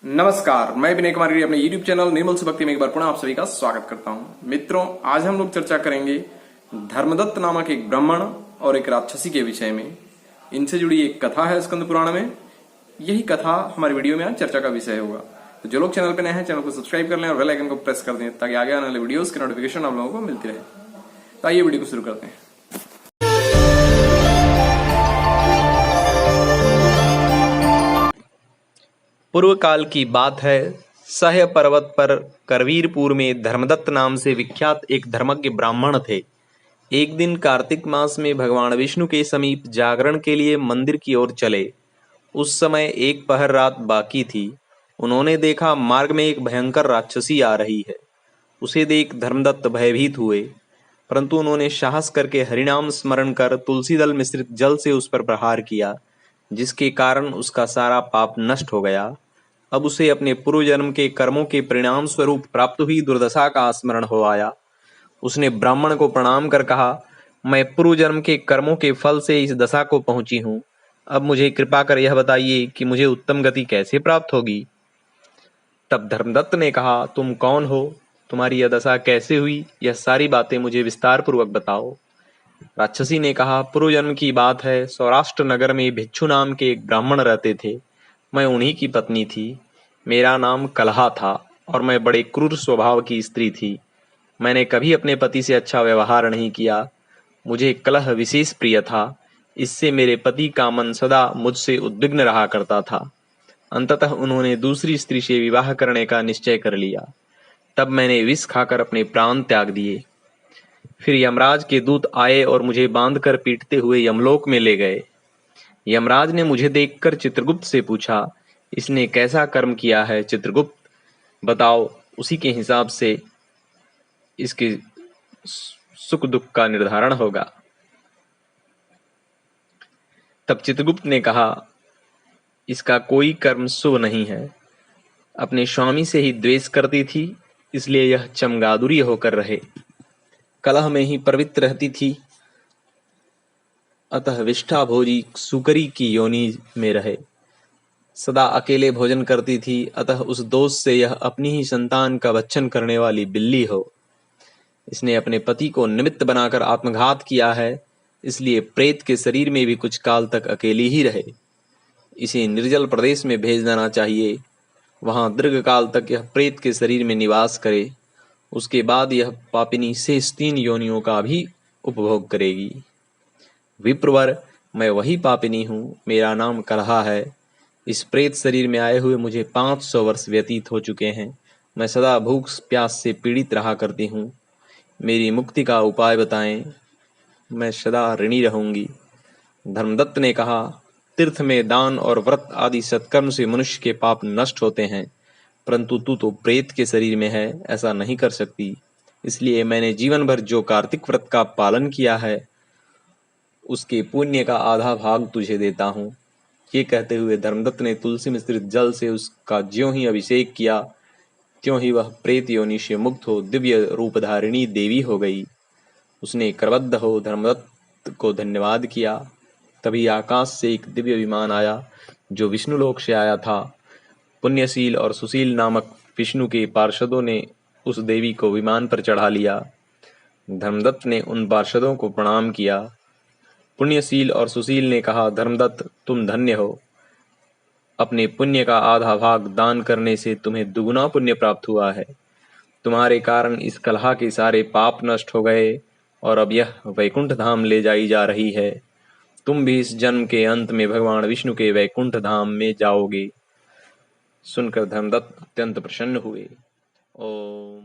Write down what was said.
नमस्कार, मैं विनय कुमार गिरी अपने YouTube चैनल निर्मल से भक्ति में एक बार पुनः आप सभी का स्वागत करता हूं। मित्रों, आज हम लोग चर्चा करेंगे धर्मदत्त नामक एक ब्राह्मण और एक राक्षसी के विषय में। इनसे जुड़ी एक कथा है स्कंद पुराण में। यही कथा हमारी वीडियो में आज चर्चा का विषय होगा। तो जो लोग चैनल पर नए हैं, चैनल को सब्सक्राइब कर लें और बेल आइकन को प्रेस कर दें ताकि आगे आने वाले वीडियोज के नोटिफिकेशन आप लोगों को मिलती रहे। तो आइए वीडियो को शुरू करते हैं। पूर्व काल की बात है। सह्य पर्वत पर करवीरपुर में धर्मदत्त नाम से विख्यात एक धर्मज्ञ ब्राह्मण थे। एक दिन कार्तिक मास में भगवान विष्णु के समीप जागरण के लिए मंदिर की ओर चले। उस समय एक पहर रात बाकी थी। उन्होंने देखा मार्ग में एक भयंकर राक्षसी आ रही है। उसे देख धर्मदत्त भयभीत हुए, परंतु उन्होंने साहस करके हरिनाम स्मरण कर तुलसी दल मिश्रित जल से उस पर प्रहार किया, जिसके कारण उसका सारा पाप नष्ट हो गया। अब उसे अपने पूर्व जन्म के कर्मों के परिणाम स्वरूप प्राप्त हुई दुर्दशा का स्मरण हो आया। उसने ब्राह्मण को प्रणाम कर कहा, मैं पूर्व जन्म के कर्मों के फल से इस दशा को पहुंची हूँ। अब मुझे कृपा कर यह बताइए कि मुझे उत्तम गति कैसे प्राप्त होगी। तब धर्मदत्त ने कहा, तुम कौन हो, तुम्हारी यह दशा कैसे हुई, यह सारी बातें मुझे विस्तार पूर्वक बताओ। राक्षसी ने कहा, पूर्व जन्म की बात है। सौराष्ट्र नगर में भिक्षु नाम के एक ब्राह्मण रहते थे। मैं उन्हीं की पत्नी थी। मेरा नाम कलहा था और मैं बड़े क्रूर स्वभाव की स्त्री थी। मैंने कभी अपने पति से अच्छा व्यवहार नहीं किया। मुझे कलह विशेष प्रिय था। इससे मेरे पति का मन सदा मुझसे उद्विग्न रहा करता था। अंततः उन्होंने दूसरी स्त्री से विवाह करने का निश्चय कर लिया। तब मैंने विष खाकर अपने प्राण त्याग दिए। फिर यमराज के दूत आए और मुझे बांधकर पीटते हुए यमलोक में ले गए। यमराज ने मुझे देखकर चित्रगुप्त से पूछा, इसने कैसा कर्म किया है चित्रगुप्त, बताओ, उसी के हिसाब से इसके सुख दुख का निर्धारण होगा। तब चित्रगुप्त ने कहा, इसका कोई कर्म शुभ नहीं है। अपने स्वामी से ही द्वेष करती थी, इसलिए यह चमगादुरी होकर रहे। कलह में ही प्रवृत्त रहती थी, अतः विष्ठा भोजी सुकरी की योनि में रहे। सदा अकेले भोजन करती थी, अतः उस दोष से यह अपनी ही संतान का भक्षण करने वाली बिल्ली हो। इसने अपने पति को निमित्त बनाकर आत्मघात किया है, इसलिए प्रेत के शरीर में भी कुछ काल तक अकेली ही रहे। इसे निर्जल प्रदेश में भेज देना चाहिए। वहां दीर्घ काल तक यह प्रेत के शरीर में निवास करे। उसके बाद यह पापिनी शेष 3 योनियों का भी उपभोग करेगी। विप्रवर, मैं वही पापिनी हूँ। मेरा नाम कलहा है। इस प्रेत शरीर में आए हुए मुझे 500 वर्ष व्यतीत हो चुके हैं। मैं सदा भूख प्यास से पीड़ित रहा करती हूँ। मेरी मुक्ति का उपाय बताएं, मैं सदा ऋणी रहूंगी। धर्मदत्त ने कहा, तीर्थ में दान और व्रत आदि सत्कर्म से मनुष्य के पाप नष्ट होते हैं, परंतु तू तो प्रेत के शरीर में है, ऐसा नहीं कर सकती। इसलिए मैंने जीवन भर जो कार्तिक व्रत का पालन किया है, उसके पुण्य का आधा भाग तुझे देता हूँ। ये कहते हुए धर्मदत्त ने तुलसी मिश्रित जल से उसका ज्यों ही अभिषेक किया, त्यों ही वह प्रेत योनि से मुक्त हो दिव्य रूपधारिणी देवी हो गई। उसने करबद्ध हो धर्मदत्त को धन्यवाद किया। तभी आकाश से एक दिव्य विमान आया, जो विष्णुलोक से आया था। पुण्यशील और सुशील नामक विष्णु के पार्षदों ने उस देवी को विमान पर चढ़ा लिया। धर्मदत्त ने उन पार्षदों को प्रणाम किया। पुण्यशील और सुशील ने कहा, धर्मदत्त, तुम धन्य हो। अपने पुण्य का आधा भाग दान करने से तुम्हें दुगुना पुण्य प्राप्त हुआ है। तुम्हारे कारण इस कलहा के सारे पाप नष्ट हो गए और अब यह वैकुंठ धाम ले जाई जा रही है। तुम भी इस जन्म के अंत में भगवान विष्णु के वैकुंठ धाम में जाओगे। सुनकर धर्मदत्त अत्यंत प्रसन्न हुए। ओम।